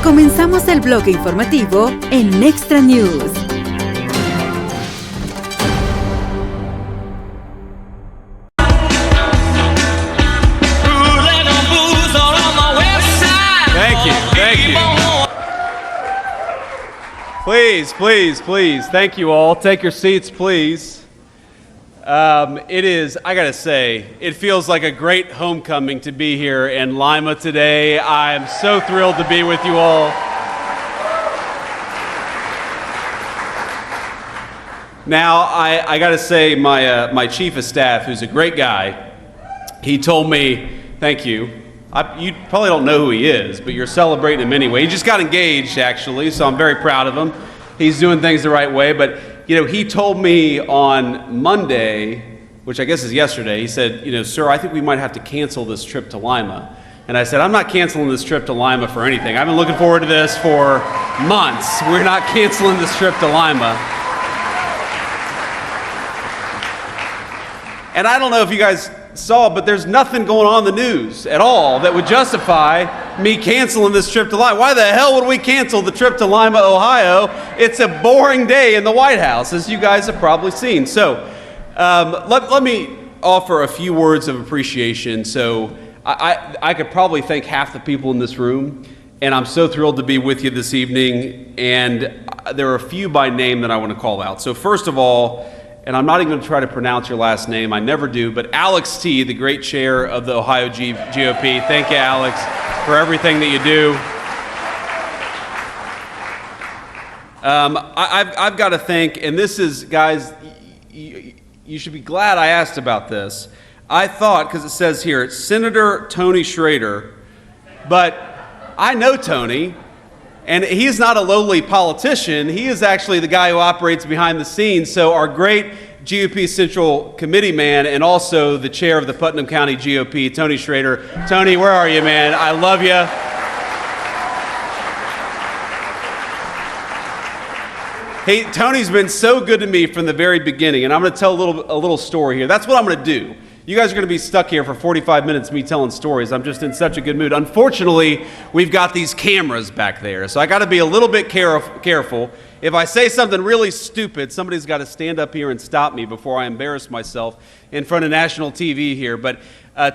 Comenzamos el bloque informativo en Extra News. Thank you. Please. Thank you all. Take your seats, please. I gotta say, it feels like a great homecoming to be here in Lima today. I'm so thrilled to be with you all. Now, I gotta say, my chief of staff, who's a great guy, he told me, thank you. You probably don't know who he is, but you're celebrating him anyway. He just got engaged, actually, so I'm very proud of him. He's doing things the right way, but he told me on Monday, which I guess is yesterday, he said, sir, I think we might have to cancel this trip to Lima. And I said, I'm not canceling this trip to Lima for anything. I've been looking forward to this for months. We're not canceling this trip to Lima. And I don't know if you guys saw, but there's nothing going on in the news at all that would justify me canceling this trip to Lima. Why the hell would we cancel the trip to Lima, Ohio? It's a boring day in the White House, as you guys have probably seen. So let me offer a few words of appreciation. So I could probably thank half the people in this room, and I'm so thrilled to be with you this evening. And there are a few by name that I want to call out. So first of all, and I'm not even going to try to pronounce your last name, I never do, but Alex T., the great chair of the Ohio GOP. Thank you, Alex, for everything that you do. I've got to thank, and this is, guys, you should be glad I asked about this. I thought, because it says here, it's Senator Tony Schrader, but I know Tony. And he's not a lowly politician. He is actually the guy who operates behind the scenes. So our great GOP Central Committee man and also the chair of the Putnam County GOP, Tony Schrader. Tony, where are you, man? I love you. Hey, Tony's been so good to me from the very beginning, and I'm going to tell a little story here. That's what I'm going to do. You guys are going to be stuck here for 45 minutes me telling stories. I'm just in such a good mood. Unfortunately, we've got these cameras back there, so I got to be a little bit careful. If I say something really stupid, somebody's got to stand up here and stop me before I embarrass myself in front of national TV here. But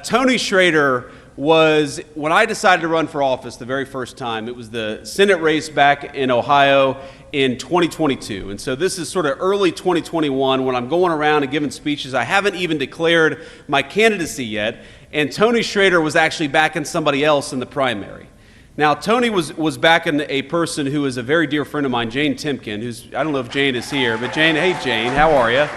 Tony Schrader was, when I decided to run for office the very first time, it was the Senate race back in Ohio in 2022. And so this is sort of early 2021 when I'm going around and giving speeches. I haven't even declared my candidacy yet. And Tony Schrader was actually backing somebody else in the primary. Now, Tony was backing a person who is a very dear friend of mine, Jane Timken, who's, I don't know if Jane is here, but Jane, hey Jane, how are you?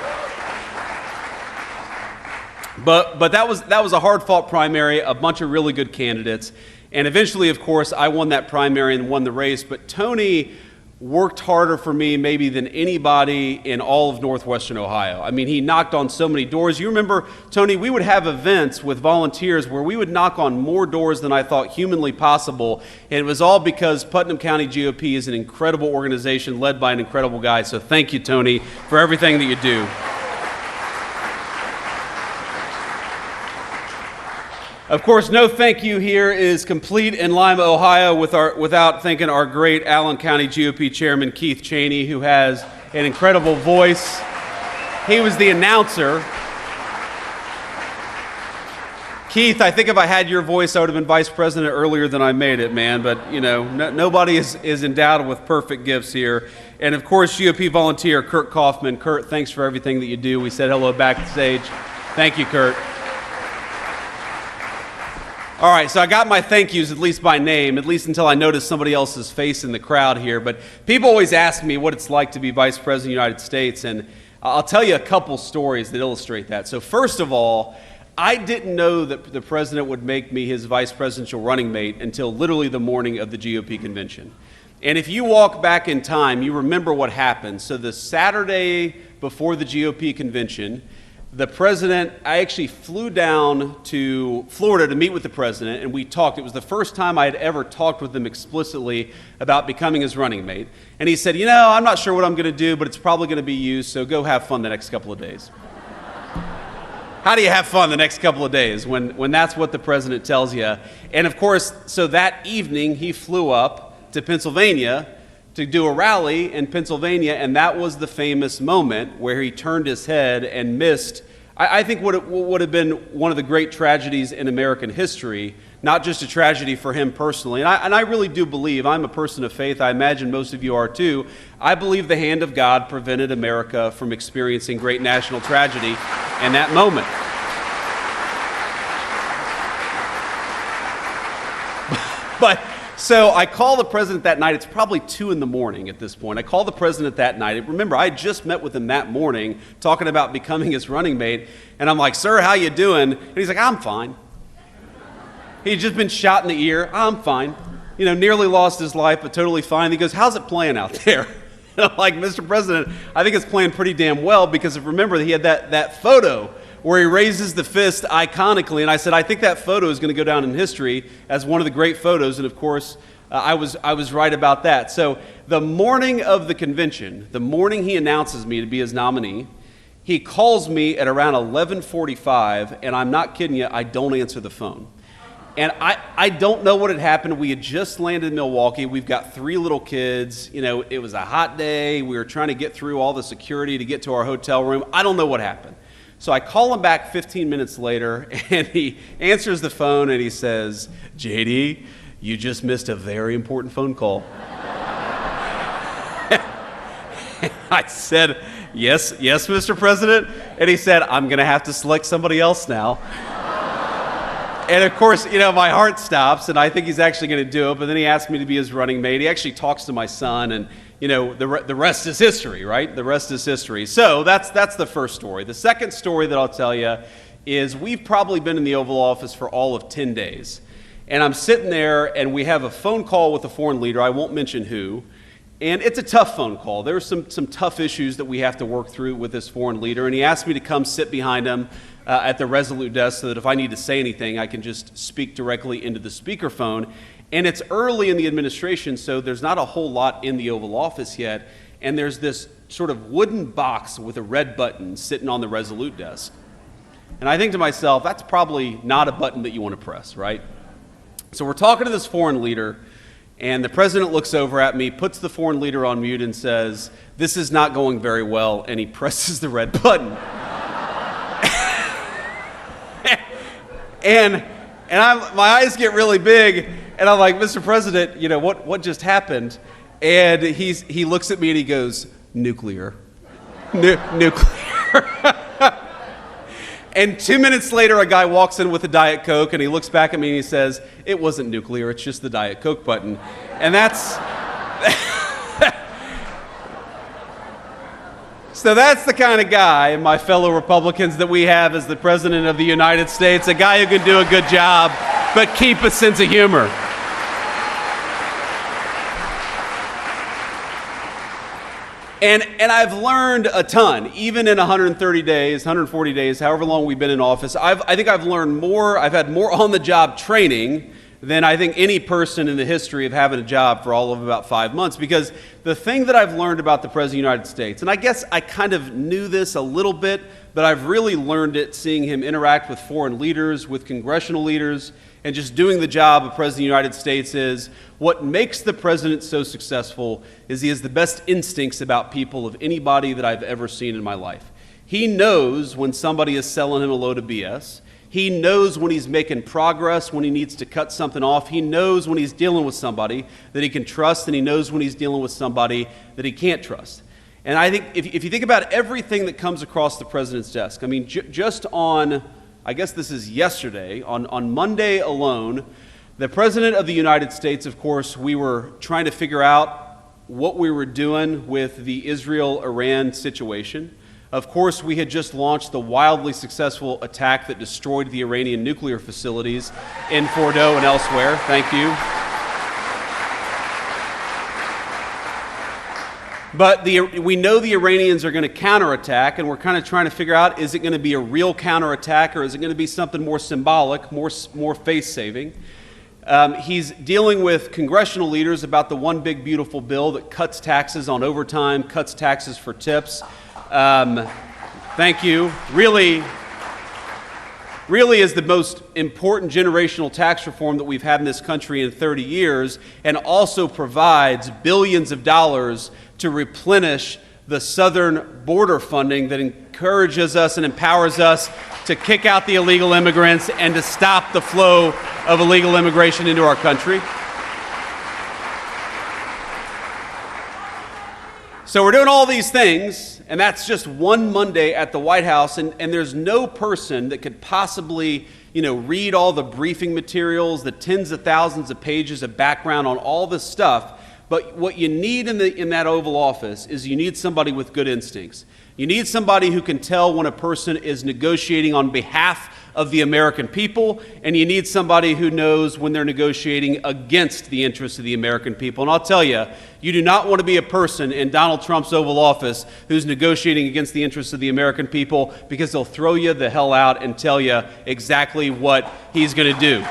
But that was a hard-fought primary, a bunch of really good candidates. And eventually, of course, I won that primary and won the race. But Tony worked harder for me maybe than anybody in all of Northwestern Ohio. I mean, he knocked on so many doors. You remember, Tony, we would have events with volunteers where we would knock on more doors than I thought humanly possible. And it was all because Putnam County GOP is an incredible organization led by an incredible guy. So thank you, Tony, for everything that you do. Of course, no thank you here is complete in Lima, Ohio, without thanking our great Allen County GOP Chairman, Keith Cheney, who has an incredible voice. He was the announcer. Keith, I think if I had your voice, I would have been vice president earlier than I made it, man. But, nobody is endowed with perfect gifts here. And, of course, GOP volunteer Kurt Kaufman. Kurt, thanks for everything that you do. We said hello backstage. Thank you, Kurt. All right, so I got my thank yous, at least by name, at least until I noticed somebody else's face in the crowd here. But people always ask me what it's like to be Vice President of the United States, and I'll tell you a couple stories that illustrate that. So first of all, I didn't know that the president would make me his vice presidential running mate until literally the morning of the GOP convention. And if you walk back in time, you remember what happened. So the Saturday before the GOP convention, the president, I actually flew down to Florida to meet with the president, and we talked. It was the first time I had ever talked with him explicitly about becoming his running mate. And he said, I'm not sure what I'm going to do, but it's probably going to be you, so go have fun the next couple of days. How do you have fun the next couple of days when that's what the president tells you? And of course, so that evening he flew up to Pennsylvania to do a rally in Pennsylvania, and that was the famous moment where he turned his head and missed, I think what would have been one of the great tragedies in American history, not just a tragedy for him personally. And I really do believe, I'm a person of faith, I imagine most of you are too, I believe the hand of God prevented America from experiencing great national tragedy in that moment. But so I call the president that night. It's probably 2 a.m. at this point. I call the president that night. Remember, I just met with him that morning talking about becoming his running mate. And I'm like, sir, how you doing? And he's like, I'm fine. He'd just been shot in the ear. I'm fine. You know, nearly lost his life, but totally fine. He goes, how's it playing out there? And I'm like, Mr. President, I think it's playing pretty damn well, because if remember, he had that photo where he raises the fist iconically, and I said, I think that photo is going to go down in history as one of the great photos, and of course, I was right about that. So the morning of the convention, the morning he announces me to be his nominee, he calls me at around 11:45, and I'm not kidding you, I don't answer the phone. And I don't know what had happened. We had just landed in Milwaukee. We've got 3 little kids. You know, it was a hot day. We were trying to get through all the security to get to our hotel room. I don't know what happened. So I call him back 15 minutes later, and he answers the phone, and he says, JD, you just missed a very important phone call. I said, yes, Mr. President. And he said, I'm going to have to select somebody else now. And of course, you know, my heart stops, and I think he's actually going to do it. But then he asked me to be his running mate. He actually talks to my son, and you know, the rest is history, right? The rest is history. So that's the first story. The second story that I'll tell you is we've probably been in the Oval Office for all of 10 days. And I'm sitting there, and we have a phone call with a foreign leader. I won't mention who. And it's a tough phone call. There are some tough issues that we have to work through with this foreign leader. And he asked me to come sit behind him at the Resolute desk so that if I need to say anything, I can just speak directly into the speakerphone. And it's early in the administration, so there's not a whole lot in the Oval Office yet. And there's this sort of wooden box with a red button sitting on the Resolute desk. And I think to myself, that's probably not a button that you want to press, right? So we're talking to this foreign leader, and the president looks over at me, puts the foreign leader on mute, and says, this is not going very well, and he presses the red button. and my eyes get really big, and I'm like, Mr. President, you know, what just happened? And he looks at me and he goes, nuclear. Nuclear. And 2 minutes later, a guy walks in with a Diet Coke, and he looks back at me and he says, it wasn't nuclear, it's just the Diet Coke button. And that's... So that's the kind of guy, and my fellow Republicans, that we have as the President of the United States, a guy who can do a good job, but keep a sense of humor. And I've learned a ton, even in 130 days, 140 days, however long we've been in office. I think I've learned more, I've had more on-the-job training than I think any person in the history of having a job for all of about 5 months. Because the thing that I've learned about the President of the United States, and I guess I kind of knew this a little bit, but I've really learned it seeing him interact with foreign leaders, with congressional leaders, and just doing the job of President of the United States is what makes the president so successful is he has the best instincts about people of anybody that I've ever seen in my life. He knows when somebody is selling him a load of BS. He knows when he's making progress, when he needs to cut something off. He knows when he's dealing with somebody that he can trust, and he knows when he's dealing with somebody that he can't trust. And I think if you think about everything that comes across the president's desk, I mean, just on, I guess this is yesterday, on Monday alone, the President of the United States, of course, we were trying to figure out what we were doing with the Israel-Iran situation. Of course, we had just launched the wildly successful attack that destroyed the Iranian nuclear facilities in Fordo and elsewhere. Thank you. But we know the Iranians are going to counterattack, and we're kind of trying to figure out, is it going to be a real counterattack, or is it going to be something more symbolic, more face-saving? He's dealing with congressional leaders about the one big beautiful bill that cuts taxes on overtime, cuts taxes for tips. Thank you. Really really is the most important generational tax reform that we've had in this country in 30 years, and also provides billions of dollars to replenish the southern border funding that encourages us and empowers us to kick out the illegal immigrants and to stop the flow of illegal immigration into our country. So we're doing all these things, and that's just one Monday at the White House, and there's no person that could possibly, read all the briefing materials, the tens of thousands of pages of background on all this stuff. But what you need in that Oval Office is you need somebody with good instincts. You need somebody who can tell when a person is negotiating on behalf of the American people, and you need somebody who knows when they're negotiating against the interests of the American people. And I'll tell you, you do not want to be a person in Donald Trump's Oval Office who's negotiating against the interests of the American people, because they'll throw you the hell out and tell you exactly what he's going to do.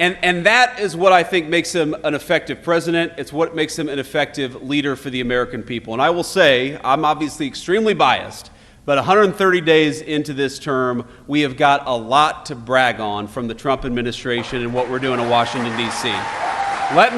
And that is what I think makes him an effective president. It's what makes him an effective leader for the American people. And I will say, I'm obviously extremely biased, but 130 days into this term, we have got a lot to brag on from the Trump administration and what we're doing in Washington, D.C. Let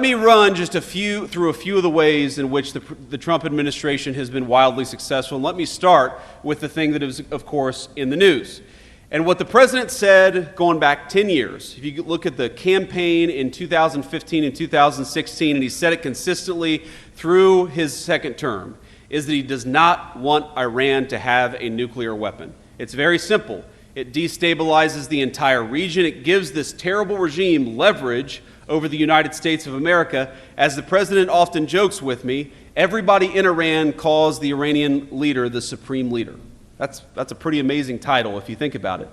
me run just through a few of the ways in which the Trump administration has been wildly successful. And let me start with the thing that is, of course, in the news. And what the president said going back 10 years, if you look at the campaign in 2015 and 2016, and he said it consistently through his second term, is that he does not want Iran to have a nuclear weapon. It's very simple. It destabilizes the entire region. It gives this terrible regime leverage over the United States of America. As the president often jokes with me, everybody in Iran calls the Iranian leader the supreme leader. That's a pretty amazing title if you think about it.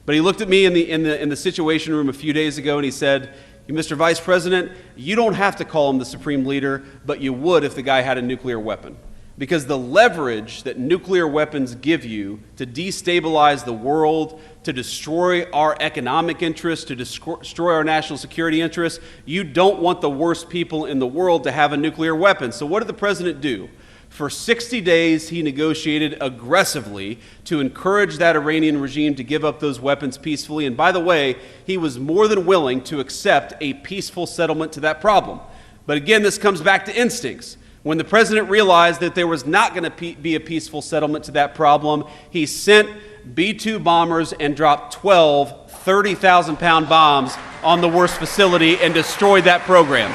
But he looked at me in the Situation Room a few days ago and he said, Mr. Vice President, you don't have to call him the supreme leader, but you would if the guy had a nuclear weapon. Because the leverage that nuclear weapons give you to destabilize the world, to destroy our economic interests, to destroy our national security interests, you don't want the worst people in the world to have a nuclear weapon. So what did the president do? For 60 days, he negotiated aggressively to encourage that Iranian regime to give up those weapons peacefully. And by the way, he was more than willing to accept a peaceful settlement to that problem. But again, this comes back to instincts. When the president realized that there was not going to be a peaceful settlement to that problem, he sent B-2 bombers and dropped 12 30,000-pound bombs on the worst facility and destroyed that program.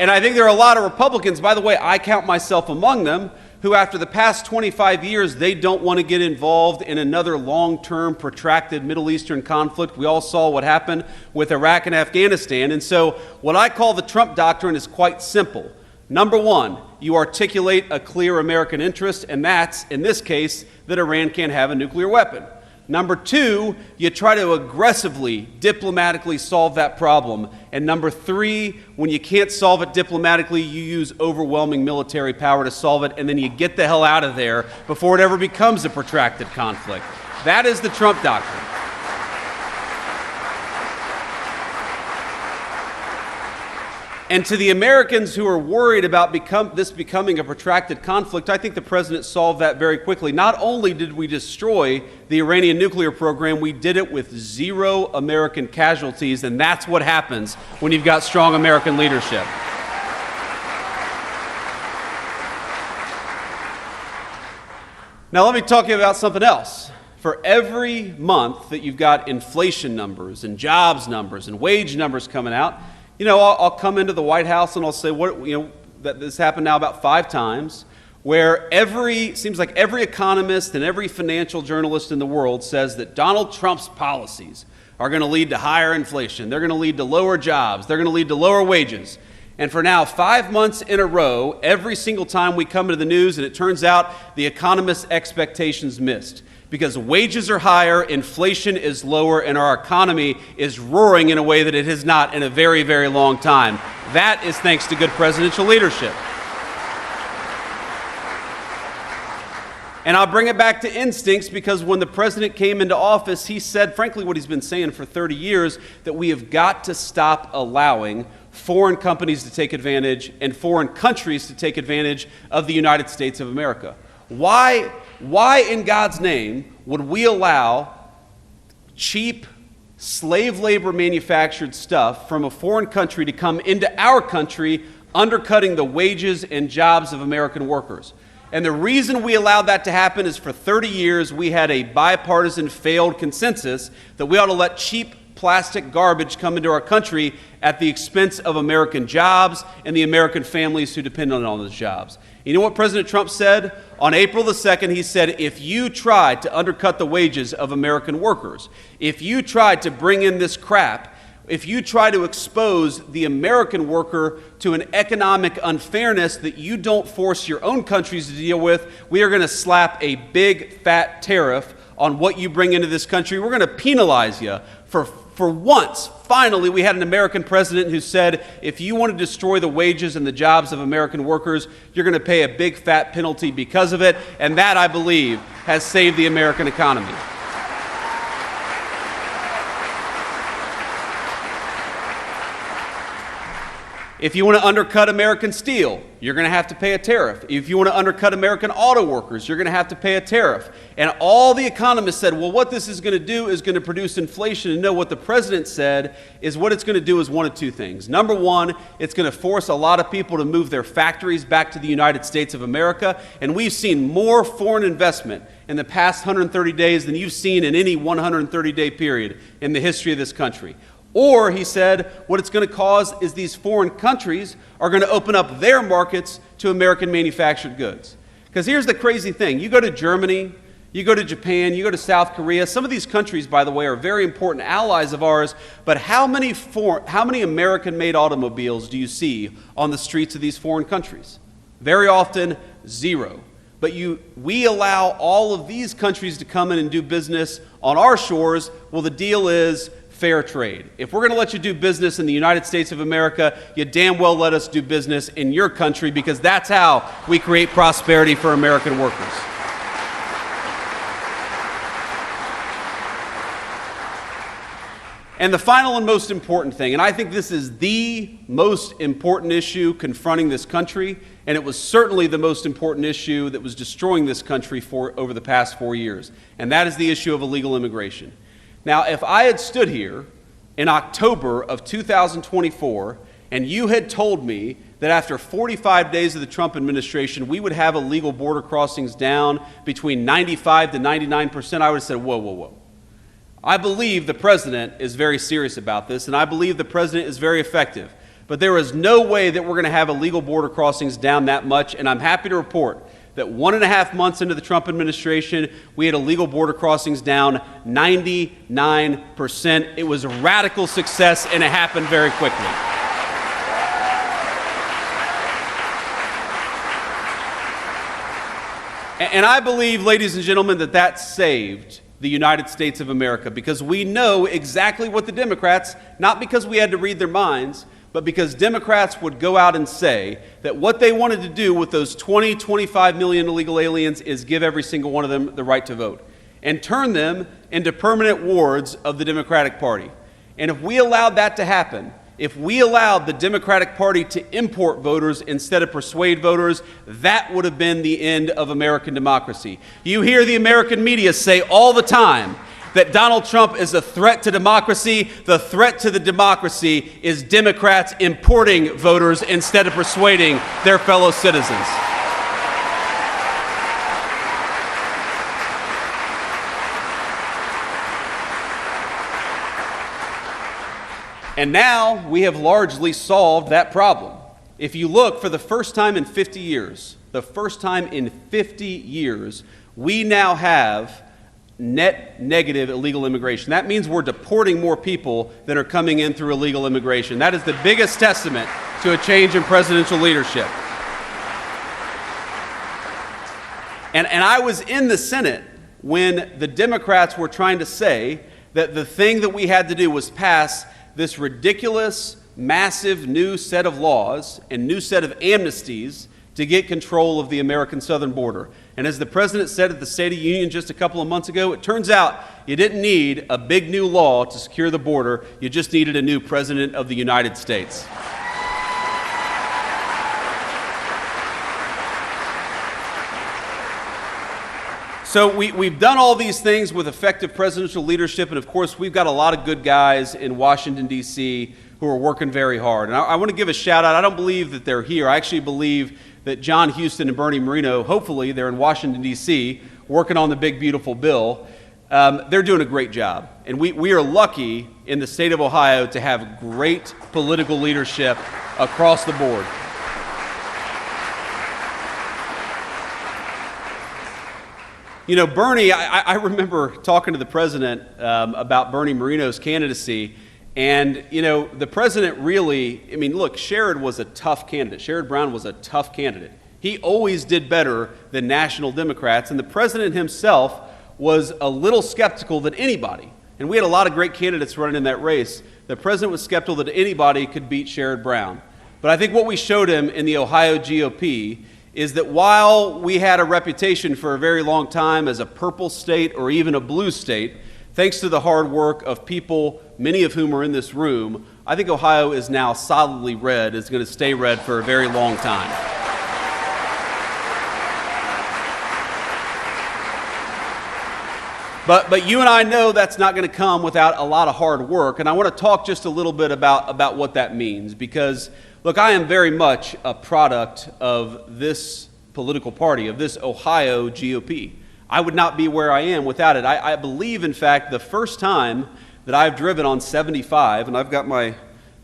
And I think there are a lot of Republicans, by the way, I count myself among them, who after the past 25 years, they don't want to get involved in another long-term, protracted Middle Eastern conflict. We all saw what happened with Iraq and Afghanistan. And so what I call the Trump doctrine is quite simple. Number one, you articulate a clear American interest, and that's, in this case, that Iran can't have a nuclear weapon. Number two, you try to aggressively, diplomatically solve that problem. And number three, when you can't solve it diplomatically, you use overwhelming military power to solve it, and then you get the hell out of there before it ever becomes a protracted conflict. That is the Trump doctrine. And to the Americans who are worried about this becoming a protracted conflict, I think the president solved that very quickly. Not only did we destroy the Iranian nuclear program, we did it with 0 American casualties, and that's what happens when you've got strong American leadership. Now let me talk to you about something else. For every month that you've got inflation numbers and jobs numbers and wage numbers coming out, I'll come into the White House and I'll say, that this happened now about 5 times, where seems like every economist and every financial journalist in the world says that Donald Trump's policies are going to lead to higher inflation. They're going to lead to lower jobs. They're going to lead to lower wages. And for now 5 months in a row, every single time we come into the news, and it turns out the economists' expectations missed. Because wages are higher, inflation is lower, and our economy is roaring in a way that it has not in a very, very long time. That is thanks to good presidential leadership. And I'll bring it back to instincts because when the president came into office, he said, frankly, what he's been saying for 30 years, that we have got to stop allowing foreign companies to take advantage and foreign countries to take advantage of the United States of America. Why in God's name would we allow cheap slave labor manufactured stuff from a foreign country to come into our country, undercutting the wages and jobs of American workers? And the reason we allowed that to happen is for 30 years we had a bipartisan failed consensus that we ought to let cheap plastic garbage come into our country at the expense of American jobs and the American families who depend on those jobs. You know what President Trump said? On April the 2nd, he said, if you tried to undercut the wages of American workers, if you tried to bring in this crap, if you try to expose the American worker to an economic unfairness that you don't force your own countries to deal with, we are going to slap a big fat tariff on what you bring into this country. We're going to penalize you. For once, finally, we had an American president who said, if you want to destroy the wages and the jobs of American workers, you're going to pay a big fat penalty because of it. And that, I believe, has saved the American economy. If you want to undercut American steel, you're going to have to pay a tariff. If you want to undercut American auto workers, you're going to have to pay a tariff. And all the economists said, well, what this is going to do is going to produce inflation. And no, what the president said is what it's going to do is one of two things. Number one, it's going to force a lot of people to move their factories back to the United States of America. And we've seen more foreign investment in the past 130 days than you've seen in any 130-day period in the history of this country. Or, he said, what it's going to cause is these foreign countries are going to open up their markets to American manufactured goods. Because here's the crazy thing. You go to Germany, you go to Japan, you go to South Korea. Some of these countries, by the way, are very important allies of ours. But how many American-made automobiles do you see on the streets of these foreign countries? Very often, zero. But we allow all of these countries to come in and do business on our shores. Well, the deal is fair trade. If we're going to let you do business in the United States of America, you damn well let us do business in your country, because that's how we create prosperity for American workers. And the final and most important thing, and I think this is the most important issue confronting this country, and it was certainly the most important issue that was destroying this country over the past 4 years, and that is the issue of illegal immigration. Now, if I had stood here in October of 2024 and you had told me that after 45 days of the Trump administration, we would have illegal border crossings down between 95 to 99%, I would have said, whoa, whoa, whoa. I believe the president is very serious about this, and I believe the president is very effective. But there is no way that we're going to have illegal border crossings down that much, and I'm happy to report that 1.5 months into the Trump administration, we had illegal border crossings down 99%. It was a radical success, and it happened very quickly. And I believe, ladies and gentlemen, that that saved the United States of America, because we know exactly what the Democrats, not because we had to read their minds, but because Democrats would go out and say that what they wanted to do with those 25 million illegal aliens is give every single one of them the right to vote and turn them into permanent wards of the Democratic Party. And if we allowed that to happen, if we allowed the Democratic Party to import voters instead of persuade voters, that would have been the end of American democracy. You hear the American media say all the time that Donald Trump is a threat to democracy. The threat to the democracy is Democrats importing voters instead of persuading their fellow citizens. And now we have largely solved that problem. If you look, for the first time in 50 years, we now have net negative illegal immigration. That means we're deporting more people than are coming in through illegal immigration. That is the biggest testament to a change in presidential leadership. And I was in the Senate when the Democrats were trying to say that the thing that we had to do was pass this ridiculous, massive new set of laws and new set of amnesties to get control of the American southern border. And as the president said at the State of the Union just a couple of months ago, it turns out you didn't need a big new law to secure the border. You just needed a new president of the United States. So we've done all these things with effective presidential leadership, and of course we've got a lot of good guys in Washington, D.C. who are working very hard. And I want to give a shout out. I don't believe that they're here. I actually believe that John Houston and Bernie Moreno, hopefully they're in Washington, D.C., working on the big, beautiful bill. They're doing a great job. And we are lucky in the state of Ohio to have great political leadership across the board. You know, Bernie, I remember talking to the president about Bernie Moreno's candidacy, and, you know, the president really, I mean, look, Sherrod was a tough candidate. Sherrod Brown was a tough candidate. He always did better than national Democrats, and the president himself was a little skeptical that anybody, and we had a lot of great candidates running in that race, the president was skeptical that anybody could beat Sherrod Brown. But I think what we showed him in the Ohio GOP is that while we had a reputation for a very long time as a purple state or even a blue state, thanks to the hard work of people, many of whom are in this room, I think Ohio is now solidly red, is going to stay red for a very long time. But you and I know that's not going to come without a lot of hard work, and I want to talk just a little bit about what that means, because look, I am very much a product of this political party, of this Ohio GOP. I would not be where I am without it. I believe, in fact, the first time that I've driven on 75, and I've got my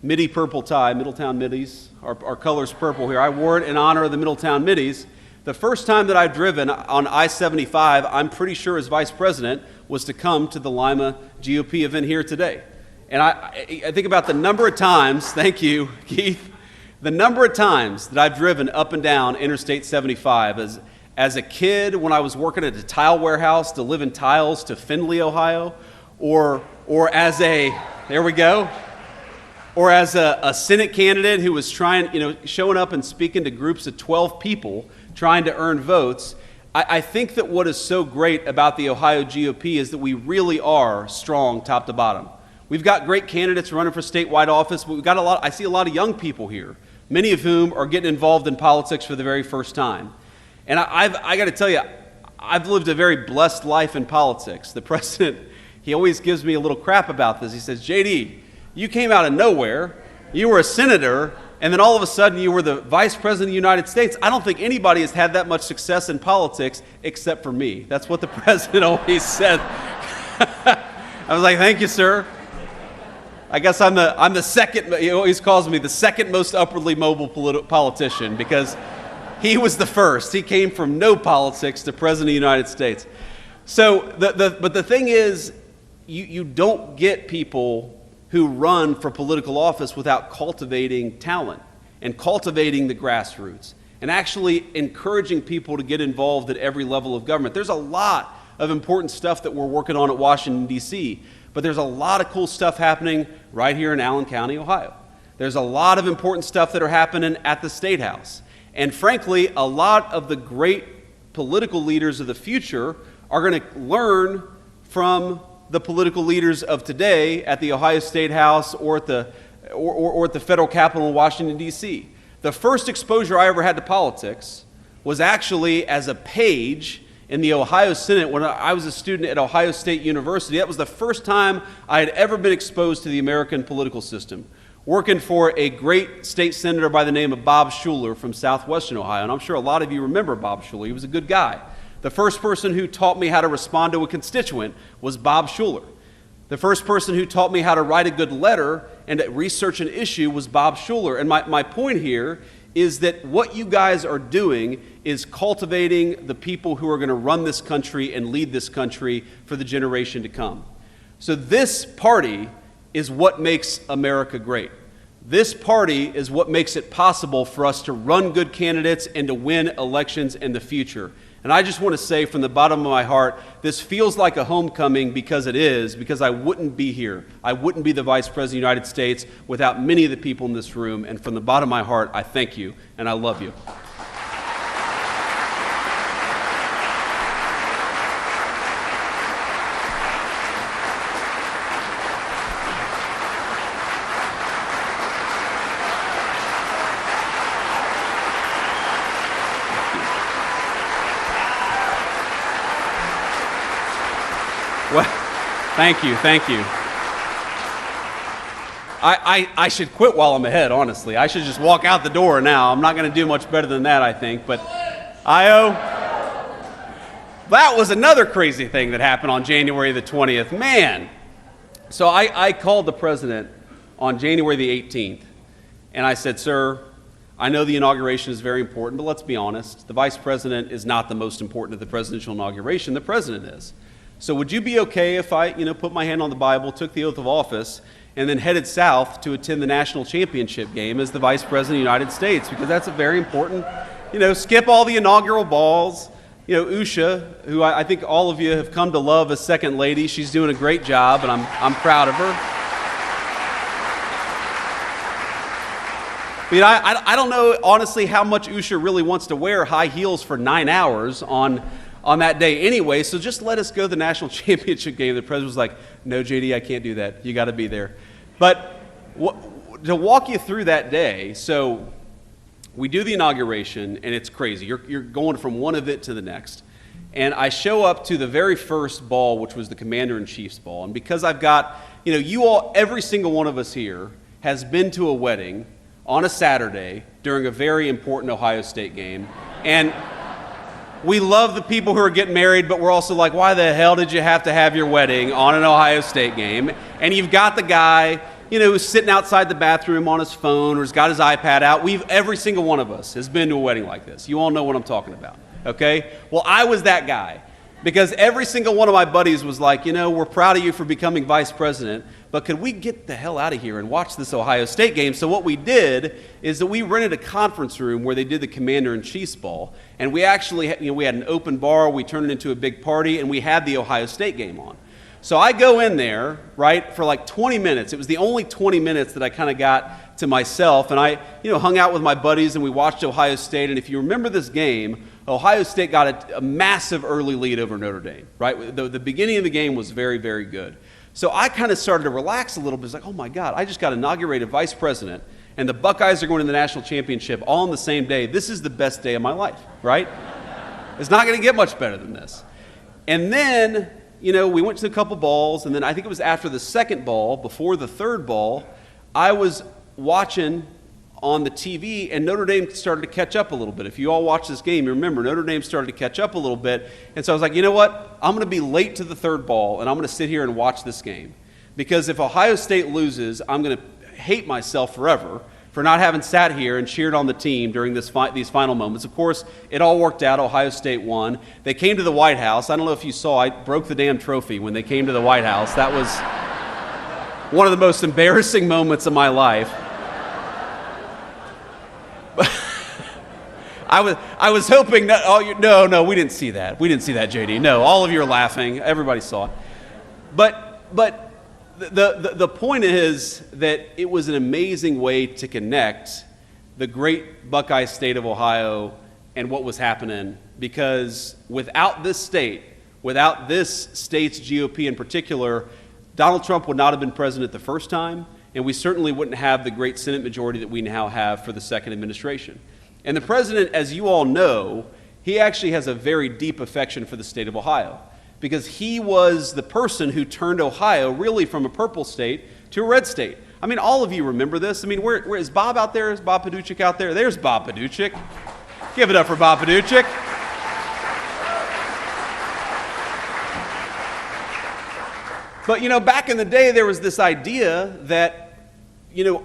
Midi purple tie, Middletown Middies, our color's purple here. I wore it in honor of the Middletown Middies. The first time that I've driven on I-75, I'm pretty sure as vice president, was to come to the Lima GOP event here today. And I think about the number of times, thank you, Keith, the number of times that I've driven up and down Interstate 75 as a kid when I was working at a tile warehouse delivering tiles to Findlay, Ohio, or as a, there we go, or as a Senate candidate who was trying, showing up and speaking to groups of 12 people trying to earn votes. I think that what is so great about the Ohio GOP is that we really are strong top to bottom. We've got great candidates running for statewide office, but we've got I see a lot of young people here, many of whom are getting involved in politics for the very first time. And I got to tell you, I've lived a very blessed life in politics. The president, he always gives me a little crap about this. He says, JD, you came out of nowhere, you were a senator, and then all of a sudden you were the vice president of the United States. I don't think anybody has had that much success in politics except for me. That's what the president always said. I was like, thank you, sir. I guess I'm the second, he always calls me the second most upwardly mobile politician because he was the first. He came from no politics to president of the United States. So, but the thing is, you don't get people who run for political office without cultivating talent and cultivating the grassroots and actually encouraging people to get involved at every level of government. There's a lot of important stuff that we're working on at Washington, D.C., but there's a lot of cool stuff happening right here in Allen County, Ohio. There's a lot of important stuff that are happening at the State House. And frankly, a lot of the great political leaders of the future are going to learn from the political leaders of today at the Ohio State House or at the federal Capitol in Washington, D.C. The first exposure I ever had to politics was actually as a page in the Ohio Senate when I was a student at Ohio State University. That was the first time I had ever been exposed to the American political system, working for a great state senator by the name of Bob Schuler from southwestern Ohio. And I'm sure a lot of you remember Bob Schuler. He was a good guy. The first person who taught me how to respond to a constituent was Bob Schuler. The first person who taught me how to write a good letter and to research an issue was Bob Schuler. And my point here is that what you guys are doing is cultivating the people who are going to run this country and lead this country for the generation to come. So this party is what makes America great. This party is what makes it possible for us to run good candidates and to win elections in the future. And I just want to say from the bottom of my heart, this feels like a homecoming because it is, because I wouldn't be here. I wouldn't be the Vice President of the United States without many of the people in this room. And from the bottom of my heart, I thank you and I love you. Well, thank you, thank you. I should quit while I'm ahead, honestly. I should just walk out the door now. I'm not going to do much better than that, I think. But that was another crazy thing that happened on January the 20th. Man. So I called the president on January the 18th, and I said, sir, I know the inauguration is very important, but let's be honest. The vice president is not the most important of the presidential inauguration. The president is. So would you be okay if I, put my hand on the Bible, took the oath of office, and then headed south to attend the national championship game as the Vice President of the United States, because that's a very important, skip all the inaugural balls. Usha, who I think all of you have come to love as second lady, she's doing a great job, and I'm proud of her. I don't know, honestly, how much Usha really wants to wear high heels for 9 hours on that day anyway, so just let us go to the national championship game. The president was like, no, JD, I can't do that. You got to be there. But to walk you through that day, so we do the inauguration, and it's crazy. You're going from one event to the next. And I show up to the very first ball, which was the Commander-in-Chief's ball. And because I've got, you all, every single one of us here has been to a wedding on a Saturday during a very important Ohio State game. And we love the people who are getting married, but we're also like, why the hell did you have to have your wedding on an Ohio State game? And you've got the guy, who's sitting outside the bathroom on his phone or has got his iPad out. Every single one of us has been to a wedding like this. You all know what I'm talking about, okay? Well, I was that guy because every single one of my buddies was like, we're proud of you for becoming vice president, but could we get the hell out of here and watch this Ohio State game? So what we did is that we rented a conference room where they did the Commander-in-Chief's ball, and we actually, we had an open bar, we turned it into a big party, and we had the Ohio State game on. So I go in there, right, for like 20 minutes. It was the only 20 minutes that I kind of got to myself, and I, hung out with my buddies, and we watched Ohio State, and if you remember this game, Ohio State got a massive early lead over Notre Dame, right? The beginning of the game was very, very good. So I kind of started to relax a little bit. It's like, oh my God, I just got inaugurated vice president, and the Buckeyes are going to the national championship all on the same day. This is the best day of my life, right? It's not going to get much better than this. And then, we went to a couple balls, and then I think it was after the second ball, before the third ball, I was watching on the TV, and Notre Dame started to catch up a little bit. If you all watch this game, you remember Notre Dame started to catch up a little bit. And so I was like, you know what? I'm going to be late to the third ball, and I'm going to sit here and watch this game. Because if Ohio State loses, I'm going to hate myself forever for not having sat here and cheered on the team during these final moments. Of course, it all worked out. Ohio State won. They came to the White House. I don't know if you saw, I broke the damn trophy when they came to the White House. That was one of the most embarrassing moments of my life. I was hoping that, no, we didn't see that. We didn't see that, JD. No, all of you are laughing. Everybody saw it. But the point is that it was an amazing way to connect the great Buckeye state of Ohio and what was happening, because without this state's GOP in particular, Donald Trump would not have been president the first time, and we certainly wouldn't have the great Senate majority that we now have for the second administration. And the president, as you all know, he actually has a very deep affection for the state of Ohio, because he was the person who turned Ohio really from a purple state to a red state. I mean, all of you remember this. I mean, where is Bob out there? Is Bob Paduchik out there? There's Bob Paduchik. Give it up for Bob Paduchik. But, back in the day, there was this idea that,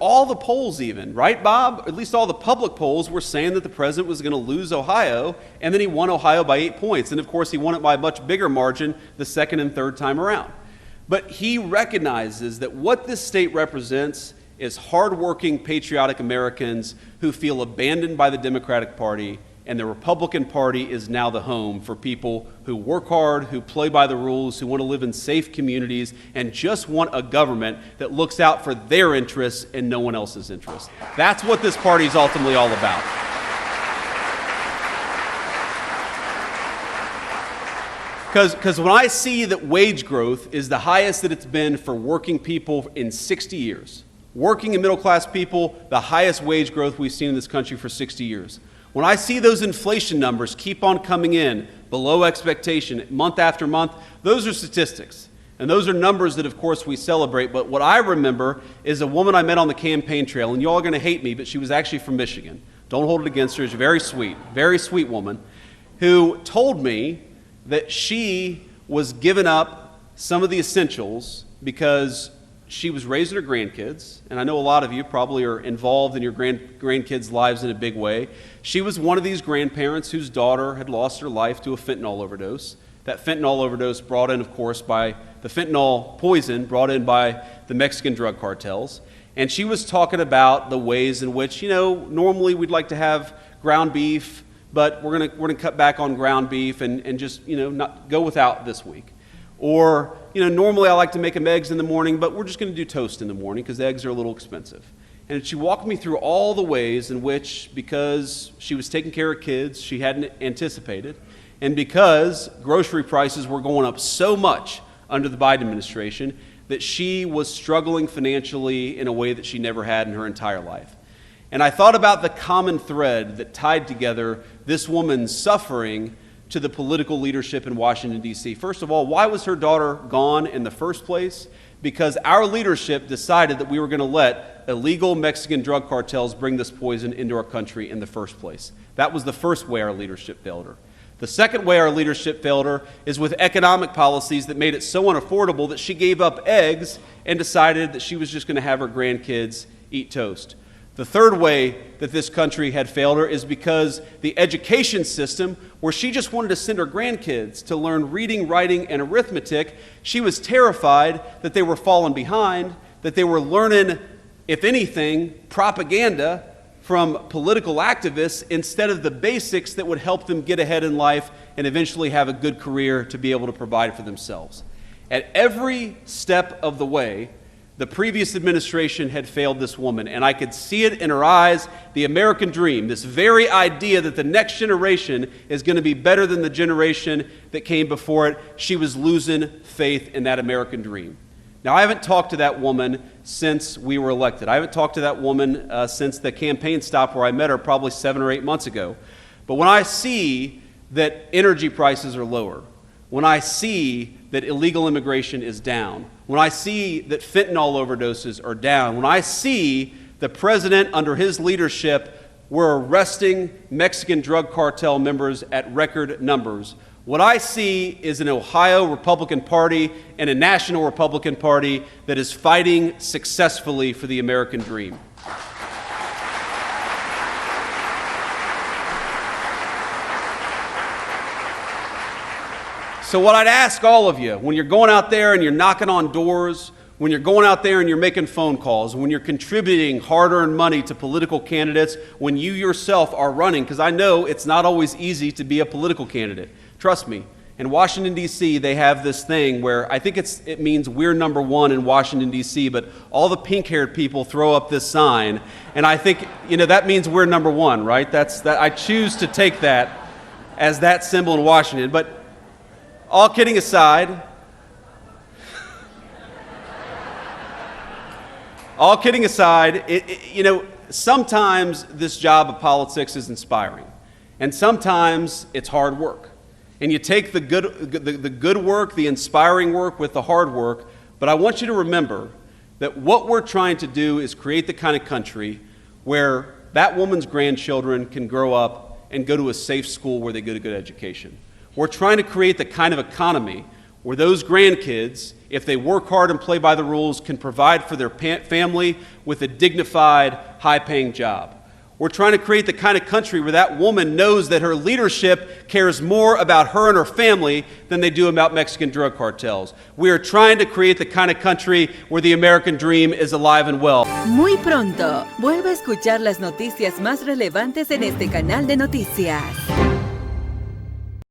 all the polls even, right, Bob? At least all the public polls were saying that the president was going to lose Ohio, and then he won Ohio by 8 points. And, of course, he won it by a much bigger margin the second and third time around. But he recognizes that what this state represents is hardworking, patriotic Americans who feel abandoned by the Democratic Party, and the Republican Party is now the home for people who work hard, who play by the rules, who want to live in safe communities, and just want a government that looks out for their interests and no one else's interests. That's what this party is ultimately all about. Because when I see that wage growth is the highest that it's been for working people in 60 years, working and middle-class people, the highest wage growth we've seen in this country for 60 years. When I see those inflation numbers keep on coming in below expectation month after month, those are statistics. And those are numbers that, of course, we celebrate. But what I remember is a woman I met on the campaign trail, and you all are going to hate me, but she was actually from Michigan. Don't hold it against her. She's very sweet woman, who told me that she was giving up some of the essentials because she was raising her grandkids, and I know a lot of you probably are involved in your grandkids' lives in a big way. She was one of these grandparents whose daughter had lost her life to a fentanyl overdose. That fentanyl overdose brought in, of course, by the fentanyl poison brought in by the Mexican drug cartels. And she was talking about the ways in which, normally we'd like to have ground beef, but we're gonna cut back on ground beef and just, not go without this week. Or, normally I like to make them eggs in the morning, but we're just going to do toast in the morning because eggs are a little expensive. And she walked me through all the ways in which, because she was taking care of kids she hadn't anticipated, and because grocery prices were going up so much under the Biden administration, that she was struggling financially in a way that she never had in her entire life. And I thought about the common thread that tied together this woman's suffering to the political leadership in Washington, D.C. First of all, why was her daughter gone in the first place? Because our leadership decided that we were going to let illegal Mexican drug cartels bring this poison into our country in the first place. That was the first way our leadership failed her. The second way our leadership failed her is with economic policies that made it so unaffordable that she gave up eggs and decided that she was just going to have her grandkids eat toast. The third way that this country had failed her is because the education system, where she just wanted to send her grandkids to learn reading, writing, and arithmetic, she was terrified that they were falling behind, that they were learning, if anything, propaganda from political activists instead of the basics that would help them get ahead in life and eventually have a good career to be able to provide for themselves. At every step of the way, the previous administration had failed this woman, and I could see it in her eyes, the American dream, this very idea that the next generation is going to be better than the generation that came before it. She was losing faith in that American dream. Now, I haven't talked to that woman since we were elected. I haven't talked to that woman since the campaign stop where I met her probably 7 or 8 months ago. But when I see that energy prices are lower, when I see that illegal immigration is down, when I see that fentanyl overdoses are down, when I see the president under his leadership, we're arresting Mexican drug cartel members at record numbers, what I see is an Ohio Republican Party and a national Republican Party that is fighting successfully for the American dream. So what I'd ask all of you, when you're going out there and you're knocking on doors, when you're going out there and you're making phone calls, when you're contributing hard-earned money to political candidates, when you yourself are running, because I know it's not always easy to be a political candidate. Trust me, in Washington, D.C., they have this thing where I think it means we're number one in Washington, D.C., but all the pink-haired people throw up this sign, and I think, that means we're number one, right? I choose to take that as that symbol in Washington. But all kidding aside, sometimes this job of politics is inspiring, and sometimes it's hard work. And you take the good work, the inspiring work with the hard work, but I want you to remember that what we're trying to do is create the kind of country where that woman's grandchildren can grow up and go to a safe school where they get a good education. We're trying to create the kind of economy where those grandkids, if they work hard and play by the rules, can provide for their family with a dignified, high-paying job. We're trying to create the kind of country where that woman knows that her leadership cares more about her and her family than they do about Mexican drug cartels. We are trying to create the kind of country where the American dream is alive and well. Muy pronto, vuelve a escuchar las noticias más relevantes en este canal de noticias.